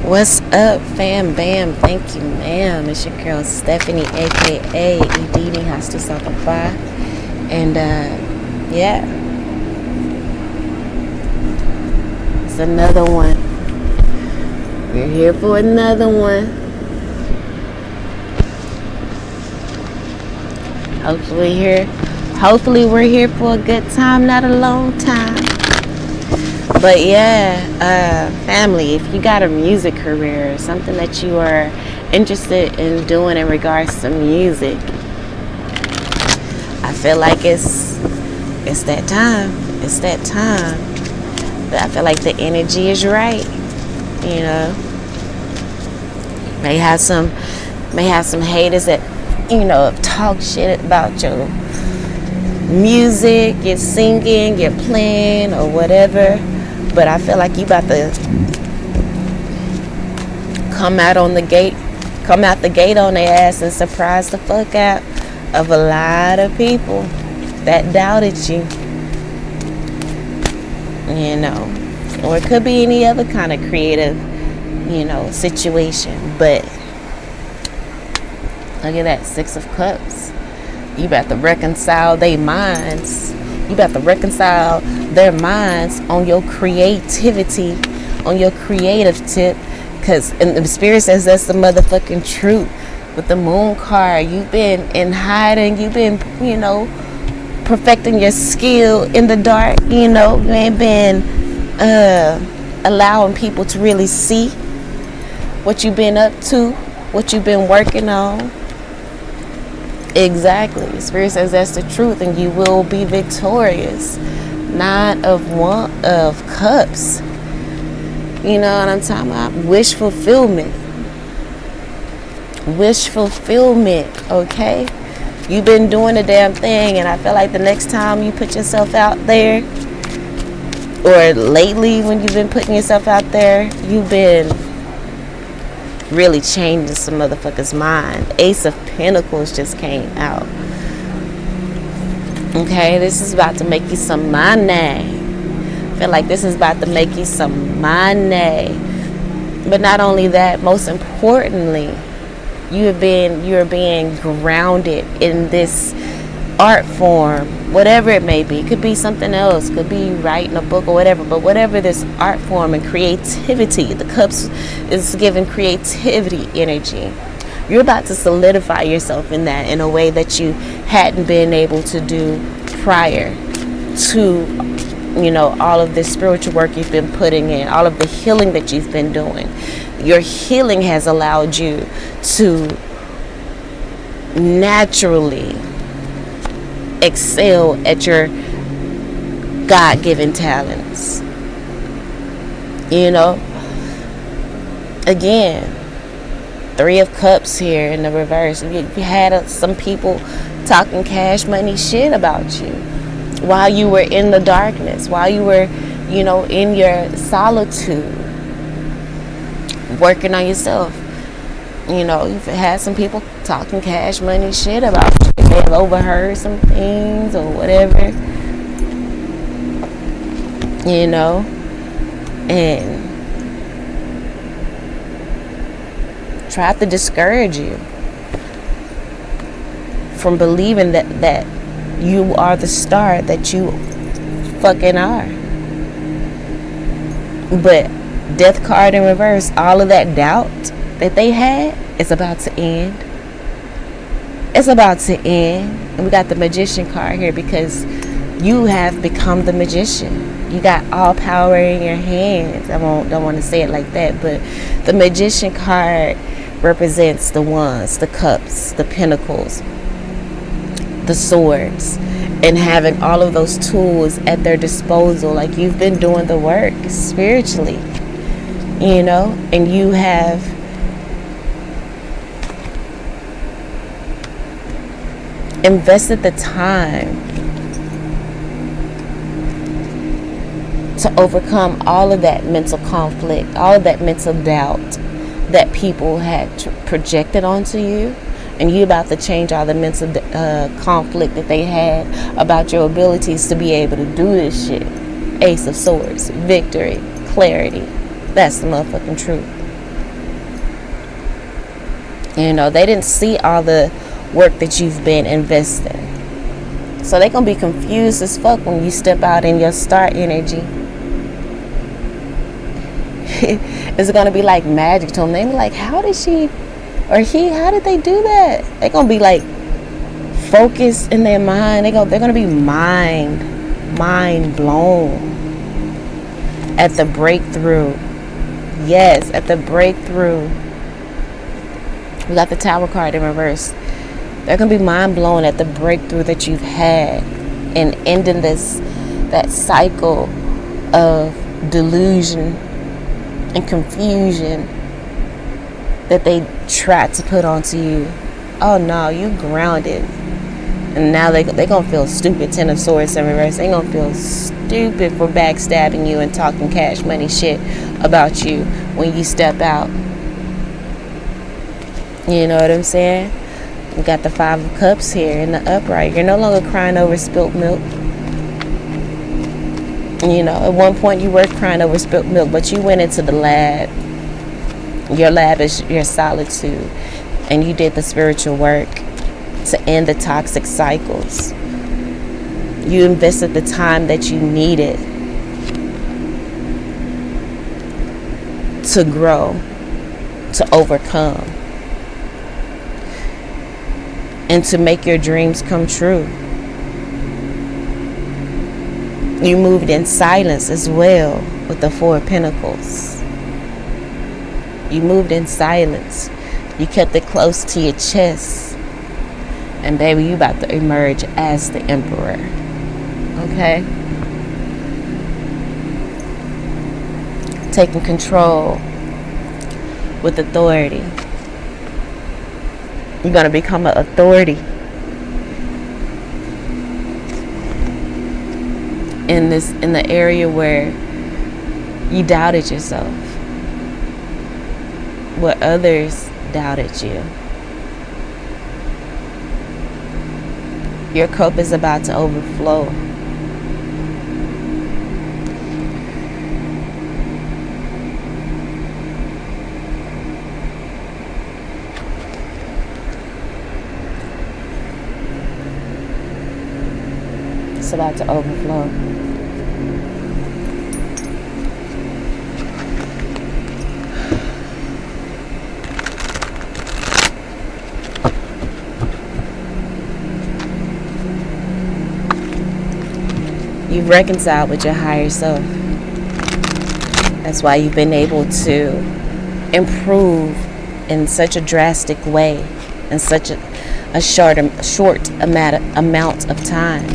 What's up, fam bam? Thank you, ma'am. It's your girl Stephanie, aka Edini Hasta Sapapa. And yeah, it's another one. We're here for another one. Hopefully we're here for a good time, not a long time. But yeah, family, if you got a music career, something that you are interested in doing in regards to music, I feel like it's that time. It's that time. But I feel like the energy is right. You know, may have some haters that talk shit about your music, your singing, your playing, or whatever. But I feel like you about to come out the gate on their ass and surprise the fuck out of a lot of people that doubted you. Or it could be any other kind of creative, situation. But look at that, 6 of Cups. You about to reconcile their minds. You about to reconcile their minds on your creativity, on your creative tip. Because the spirit says that's the motherfucking truth. With the moon card, you've been in hiding. You've been, perfecting your skill in the dark. You ain't been allowing people to really see what you've been up to, what you've been working on. Exactly. The spirit says that's the truth, and you will be victorious. 9 of Cups. You know what I'm talking about? Wish fulfillment. Wish fulfillment, okay? You've been doing the damn thing, and I feel like the next time you put yourself out there, or lately when you've been putting yourself out there, you've been really changing some motherfucker's mind. Ace of Pentacles just came out. Okay, this is about to make you some money. I feel like this is about to make you some money. But not only that, most importantly, you're being grounded in this art form, whatever it may be. It could be something else, could be writing a book or whatever, but whatever this art form and creativity, the Cups is giving creativity energy. You're about to solidify yourself in that in a way that you hadn't been able to do prior to all of this spiritual work you've been putting in, all of the healing that you've been doing. Your healing has allowed you to naturally excel at your God-given talents. Again, 3 of Cups here in the reverse. You had some people talking cash money shit about you while you were in the darkness, while you were, in your solitude, working on yourself. You've had some people talking cash money shit about you. They've overheard some things or whatever, and tried to discourage you from believing that you are the star that you fucking are. But Death card in reverse, all of that doubt that they had is about to end. It's about to end. And we got the Magician card here because you have become the magician. You got all power in your hands. I don't want to say it like that, but the Magician card represents the Wands, the Cups, the Pentacles, the Swords, and having all of those tools at their disposal. Like, you've been doing the work spiritually, and you have invested the time to overcome all of that mental conflict, all of that mental doubt that people had projected onto you. And you about to change all the mental conflict that they had about your abilities to be able to do this shit. Ace of Swords, victory, clarity. That's the motherfucking truth. You know, they didn't see all the work that you've been investing. So they're going to be confused as fuck when you step out in your star energy. It's going to be like magic to them. They be like, how did she or he, how did they do that? They're going to be like focused in their mind. They're going to be mind blown at the breakthrough. Yes, at the breakthrough. We got the Tower card in reverse. They're going to be mind blown at the breakthrough that you've had and ending that cycle of delusion and confusion that they tried to put onto you. Oh no, you grounded. And now they're going to feel stupid. Ten of Swords in reverse. They're going to feel stupid for backstabbing you and talking cash money shit about you when you step out. You know what I'm saying? We got the Five of Cups here in the upright. You're no longer crying over spilt milk. You know, at one point you were crying over spilt milk, but you went into the lab. Your lab is your solitude. And you did the spiritual work to end the toxic cycles. You invested the time that you needed to grow, to overcome, and to make your dreams come true. You moved in silence as well with the Four of Pentacles. You moved in silence. You kept it close to your chest. And baby, you about to emerge as the Emperor. Okay? Taking control with authority. You're going to become an authority in the area where you doubted yourself, where others doubted you. Your cup is about to overflow. It's about to overflow. You've reconciled with your higher self. That's why you've been able to improve in such a drastic way, in such a short amount of time.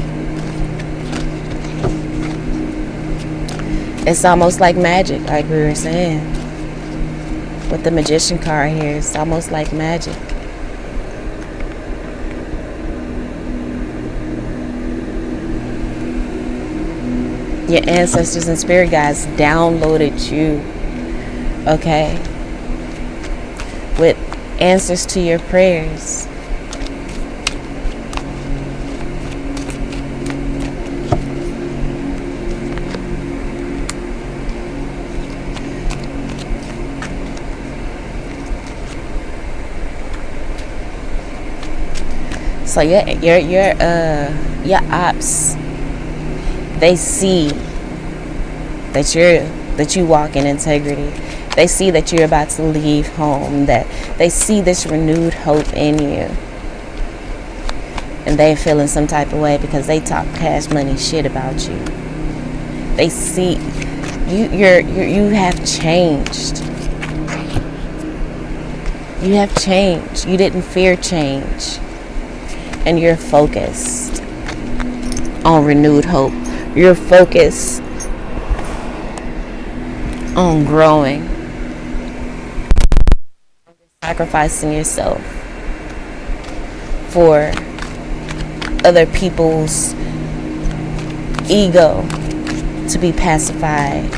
It's almost like magic, like we were saying. With the Magician card here, it's almost like magic. Your ancestors and spirit guides downloaded you, okay, with answers to your prayers. So your ops, they see that you walk in integrity. They see that you're about to leave home, that they see this renewed hope in you. And they're feeling some type of way because they talk cash money shit about you. They see you have changed. You have changed. You didn't fear change. And you're focused on renewed hope. You're focused on growing. Sacrificing yourself for other people's ego to be pacified.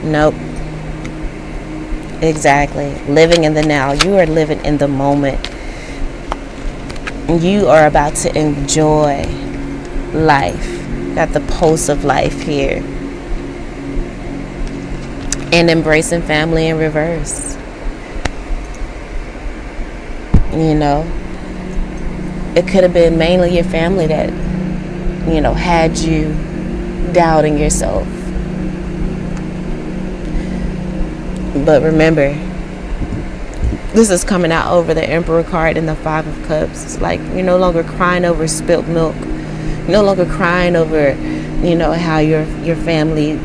Nope. Exactly. Living in the now. You are living in the moment. You are about to enjoy life. Got the pulse of life here. And embracing family in reverse. You know, it could have been mainly your family that, had you doubting yourself. But remember, this is coming out over the Emperor card and the Five of Cups. It's like you're no longer crying over spilt milk. You're no longer crying over, how your family,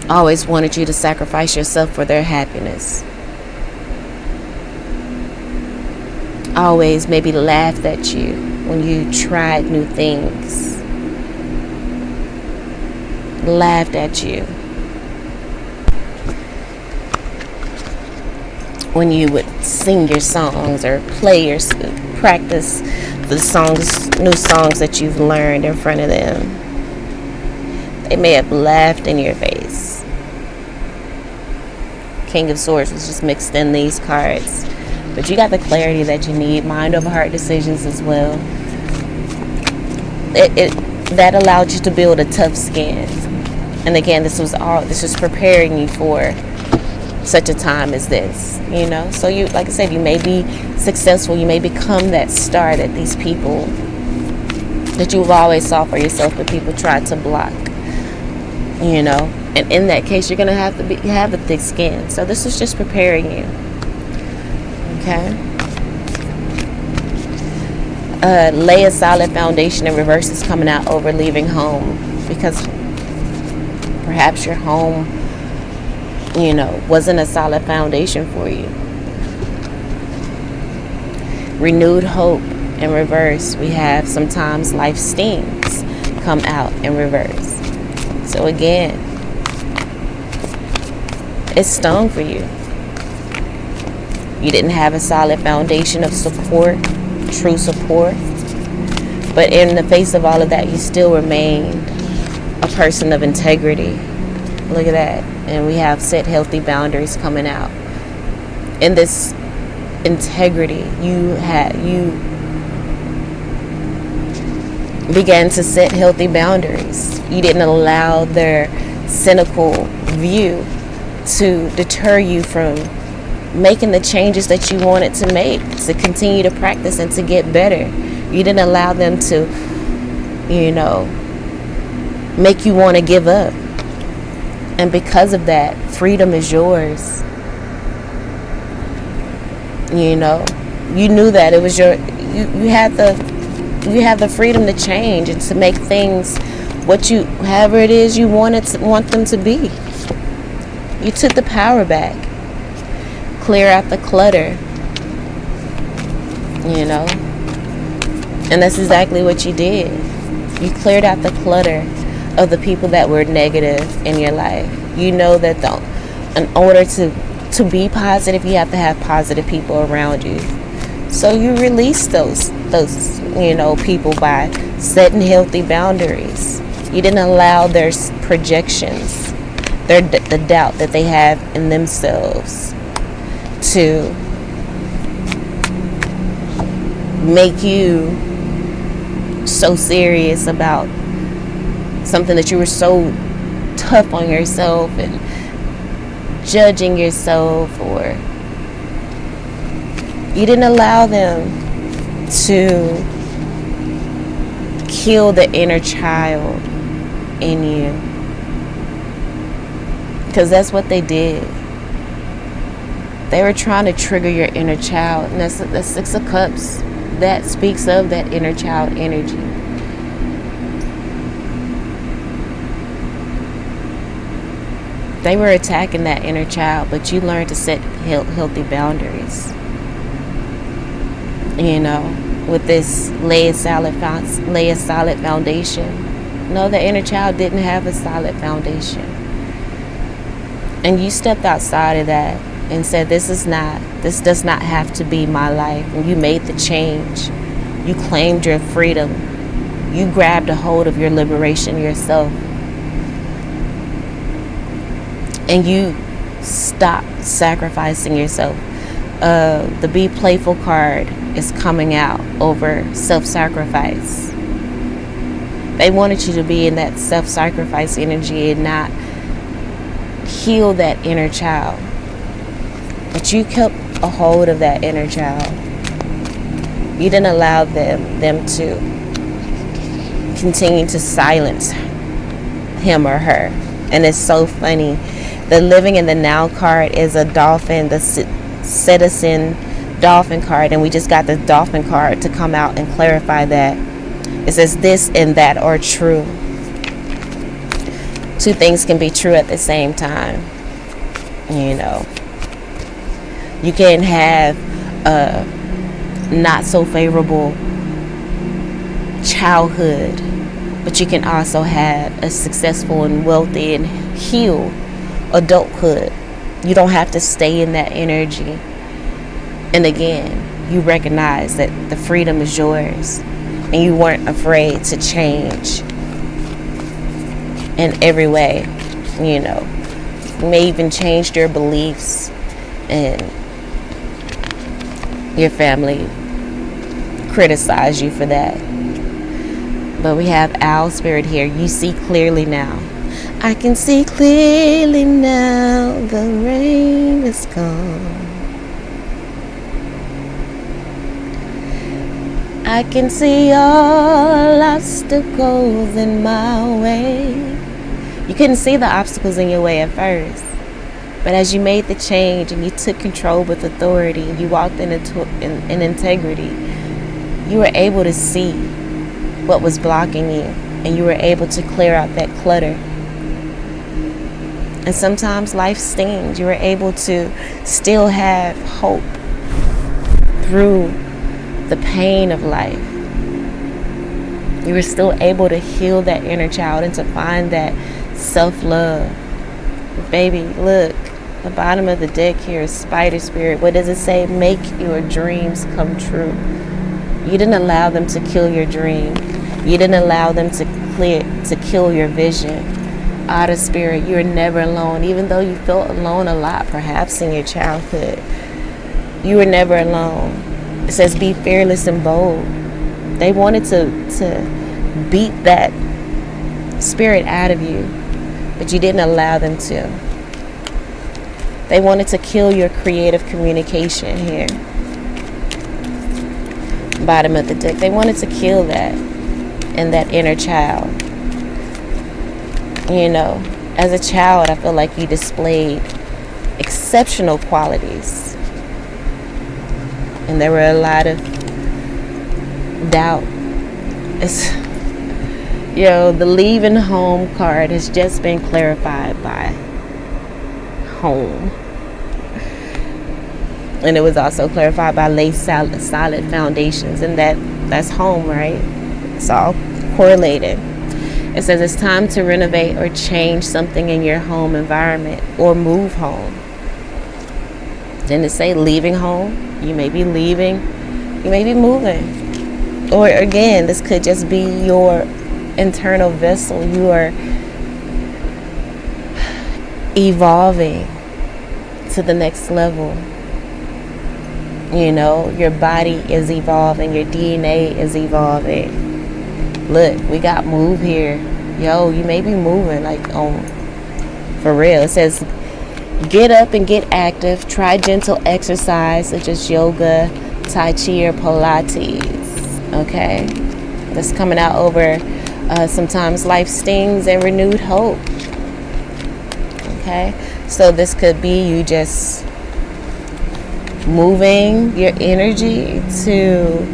always wanted you to sacrifice yourself for their happiness. Always maybe laughed at you when you tried new things. Laughed at you when you would sing your songs or practice the new songs that you've learned in front of them. They may have laughed in your face. King of Swords was just mixed in these cards. But you got the clarity that you need, mind over heart decisions as well. That allowed you to build a tough skin. And again, this was preparing you for such a time as this, So you, like I said, you may be successful. You may become that star that these people that you've always saw for yourself, but people tried to block, And in that case, you're going to have the thick skin. So this is just preparing you. Okay. Lay a solid foundation in reverse is coming out over leaving home, because perhaps your home, wasn't a solid foundation for you. Renewed hope in reverse. We have sometimes life stings come out in reverse. So again, it's stung for you. You didn't have a solid foundation of support, true support. But in the face of all of that, you still remained a person of integrity. Look at that. And we have set healthy boundaries coming out. In this integrity, you began to set healthy boundaries. You didn't allow their cynical view to deter you from making the changes that you wanted to make, to continue to practice and to get better. You didn't allow them to, make you want to give up. And because of that, freedom is yours. You knew that it was you had the freedom to change and to make things however it is you want them to be. You took the power back. Clear out the clutter, and that's exactly what you did. You cleared out the clutter of the people that were negative in your life. You know that in order to be positive, you have to have positive people around you. So you release those people by setting healthy boundaries. You didn't allow their projections, the doubt that they have in themselves, to make you so serious about something that you were so tough on yourself and judging yourself, or you didn't allow them to kill the inner child in you, because that's what they did. They were trying to trigger your inner child. And that's Six of Cups. That speaks of that inner child energy. They were attacking that inner child, but you learned to set healthy boundaries. With this lay a solid foundation. No, the inner child didn't have a solid foundation. And you stepped outside of that and said, this does not have to be my life. And you made the change. You claimed your freedom. You grabbed a hold of your liberation yourself. And you stopped sacrificing yourself. The Be Playful card is coming out over self-sacrifice. They wanted you to be in that self-sacrifice energy and not heal that inner child. But you kept a hold of that inner child. You didn't allow them to continue to silence him or her. And it's so funny. The living in the now card is a dolphin, the citizen dolphin card, and we just got the dolphin card to come out and clarify that. It says this and that are true. Two things can be true at the same time. You know, you can have a not so favorable childhood, but you can also have a successful and wealthy and healed adulthood. You don't have to stay in that energy. And again, you recognize that the freedom is yours, and you weren't afraid to change in every way. You know, you may even changed your beliefs, and your family criticize you for that. But we have owl spirit here. You see clearly now. I can see clearly now. The rain is gone. I can see all obstacles in my way. You couldn't see the obstacles in your way at first. But as you made the change and you took control with authority and you walked in integrity, you were able to see what was blocking you, and you were able to clear out that clutter. And sometimes life stings. You were able to still have hope through the pain of life. You were still able to heal that inner child and to find that self-love. Baby, look, the bottom of the deck here is Spider Spirit. What does it say? Make your dreams come true. You didn't allow them to kill your dream. You didn't allow them to kill your vision. Outer Spirit, you're never alone. Even though you felt alone a lot, perhaps in your childhood, you were never alone. It says be fearless and bold. They wanted to beat that spirit out of you, but you didn't allow them to. They wanted to kill your creative communication here. Bottom of the deck. They wanted to kill that and that inner child. You know, as a child, I feel like you displayed exceptional qualities. And there were a lot of doubt. The leaving home card has just been clarified by home. And it was also clarified by lay solid foundations, and that's home, right? It's all correlated. It says it's time to renovate or change something in your home environment or move home. Didn't it say leaving home? You may be leaving, you may be moving. Or again, this could just be your internal vessel. You are evolving to the next level. You know, your body is evolving, your DNA is evolving. Look, we got move here. Yo, you may be moving for real. It says get up and get active. Try gentle exercise such as yoga, Tai Chi, or Pilates. Okay? That's coming out over sometimes life stings and renewed hope. Okay? So this could be you just moving your energy to,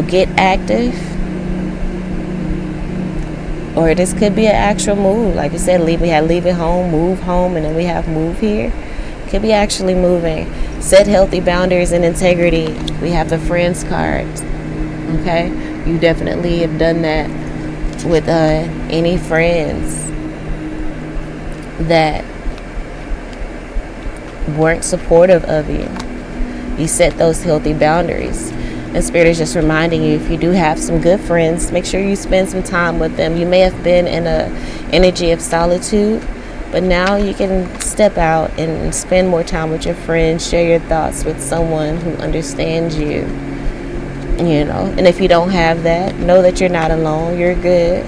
get active. Or this could be an actual move. Like you said, we had leave it home, move home, and then we have move here. Could be actually moving. Set healthy boundaries and integrity. We have the friends card. Okay? You definitely have done that with any friends that weren't supportive of you. You set those healthy boundaries. And Spirit is just reminding you, if you do have some good friends, make sure you spend some time with them. You may have been in an energy of solitude, but now you can step out and spend more time with your friends, share your thoughts with someone who understands you. And if you don't have that, know that you're not alone. You're good.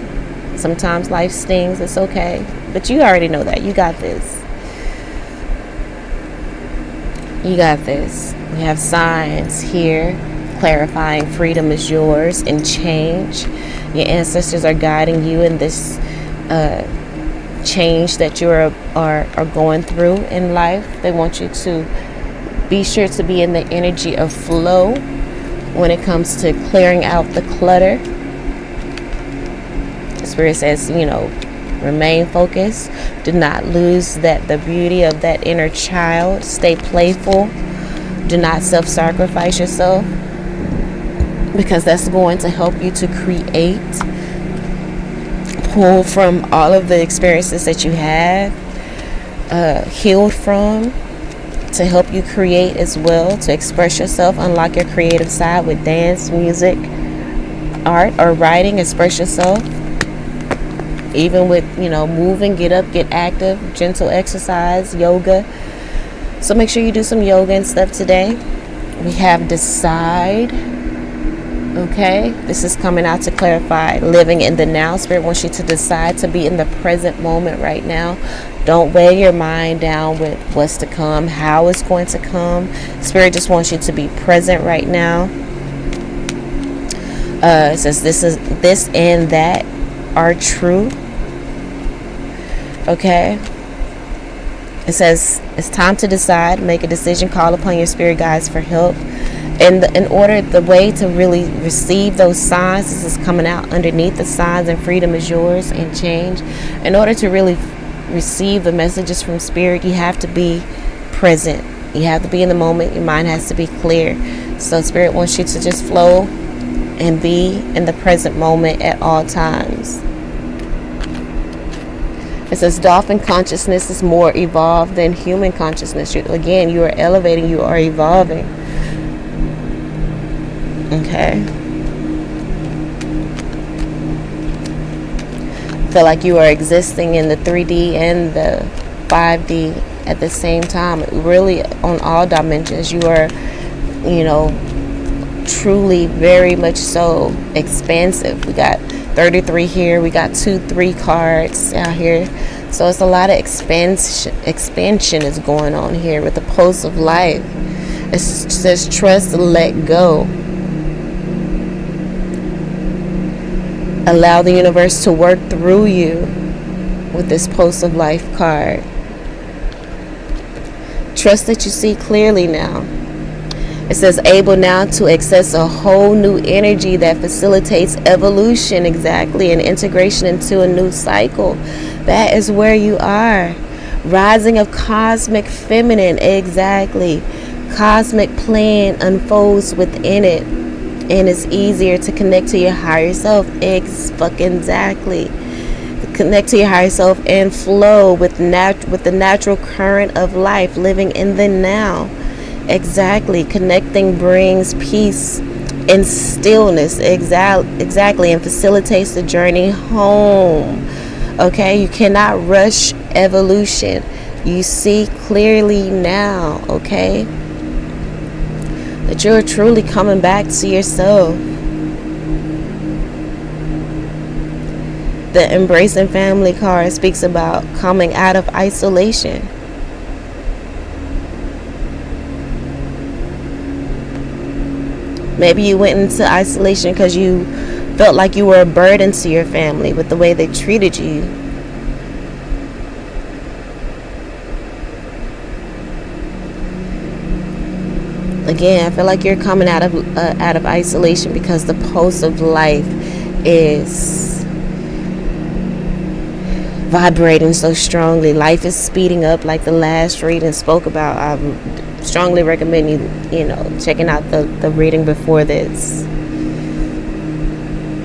Sometimes life stings. It's okay. But you already know that. You got this. You got this. We have signs here clarifying freedom is yours and change. Your ancestors are guiding you in this change that you are going through in life. They want you to be sure to be in the energy of flow when it comes to clearing out the clutter. The Spirit says, remain focused. Do not lose the beauty of that inner child. Stay playful. Do not self-sacrifice yourself, because that's going to help you to create. Pull from all of the experiences that you have healed from, to help you create as well, to express yourself, unlock your creative side with dance, music, art, or writing. Express yourself, even with moving, get up, get active, gentle exercise, yoga. So make sure you do some yoga and stuff today. We have decide. Okay, this is coming out to clarify living in the now. Spirit wants you to decide to be in the present moment right now. Don't weigh your mind down with what's to come, how it's going to come. Spirit just wants you to be present right now. It says this and that are true. Okay. It says it's time to decide, make a decision, call upon your spirit guides for help. And the way to really receive those signs, this is coming out underneath the signs, and freedom is yours and change. In order to really receive the messages from Spirit, you have to be present. You have to be in the moment. Your mind has to be clear. So Spirit wants you to just flow and be in the present moment at all times. It says dolphin consciousness is more evolved than human consciousness. Again, you are elevating, you are evolving. Okay. Feel like you are existing in the 3D and the 5D at the same time. Really, on all dimensions, you are, truly very much so expansive. We got 33 here. We got 2-3 cards out here. So it's a lot of expansion is going on here with the pulse of life. It says trust and let go. Allow the universe to work through you with this pulse of life card. Trust that you see clearly now. It says able now to access a whole new energy that facilitates evolution, exactly, and integration into a new cycle. That is where you are. Rising of cosmic feminine, exactly. Cosmic plan unfolds within it. And it's easier to connect to your higher self. Exactly. Connect to your higher self and flow with the natural current of life, living in the now. Exactly. Connecting brings peace and stillness. Exactly. And facilitates the journey home. Okay. You cannot rush evolution. You see clearly now. Okay. That you're truly coming back to yourself. The Embracing Family card speaks about coming out of isolation. Maybe you went into isolation because you felt like you were a burden to your family with the way they treated you. Again, I feel like you're coming out of isolation because the pulse of life is vibrating so strongly. Life is speeding up, like the last reading spoke about. I strongly recommend you checking out the reading before this.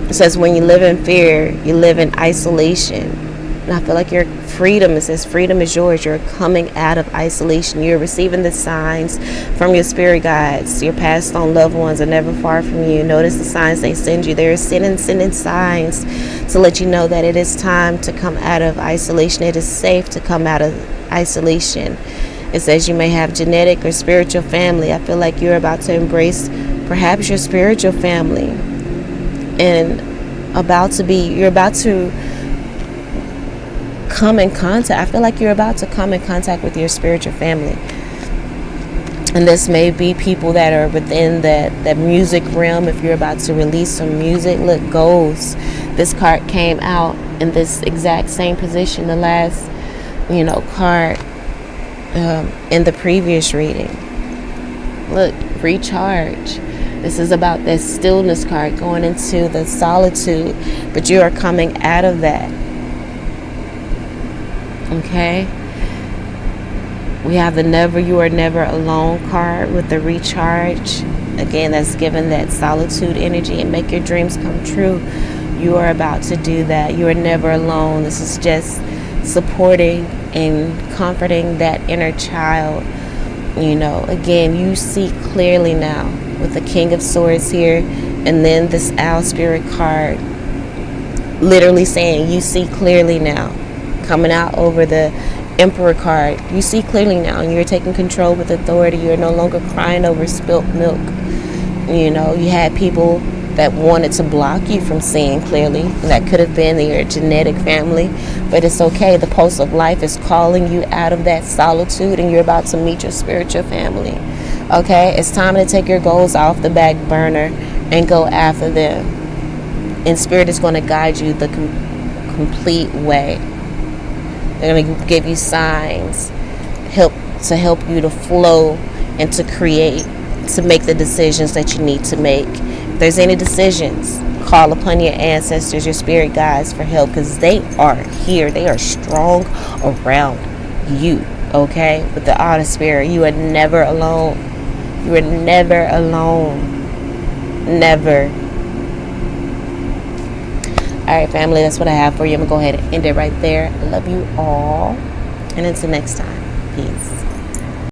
It says when you live in fear, you live in isolation. And I feel like your freedom, it says freedom is yours. You're coming out of isolation. You're receiving the signs from your spirit guides. Your passed on loved ones are never far from you. Notice the signs they send you. They're sending signs to let you know that it is time to come out of isolation. It is safe to come out of isolation. It says you may have genetic or spiritual family. I feel like you're about to embrace perhaps your spiritual family. And you're about to come in contact. I feel like you're about to come in contact with your spiritual family. And this may be people that are within that music realm. If you're about to release some music, look, goals. This card came out in this exact same position, the last, card in the previous reading. Look, recharge. This is about that stillness card, going into the solitude, but you are coming out of that. Okay? We have the you are never alone card with the recharge. Again, that's given that solitude energy and make your dreams come true. You are about to do that. You are never alone. This is just supporting and comforting that inner child. Again, you see clearly now with the King of Swords here, and then this Owl Spirit card literally saying you see clearly now, coming out over the Emperor card. You see clearly now, and you're taking control with authority. You're no longer crying over spilt milk. You had people that wanted to block you from seeing clearly. That could have been your genetic family, but it's okay. The pulse of life is calling you out of that solitude, and you're about to meet your spiritual family. Okay, it's time to take your goals off the back burner and go after them. And Spirit is going to guide you the complete way. They're going to give you signs, help you to flow and to create, to make the decisions that you need to make. If there's any decisions, call upon your ancestors, your spirit guides for help, because they are here. They are strong around you. Okay? With the Outer Spirit, you are never alone. You are never alone. Never. Alright, family, that's what I have for you. I'm going to go ahead and end it right there. I love you all. And until next time, peace.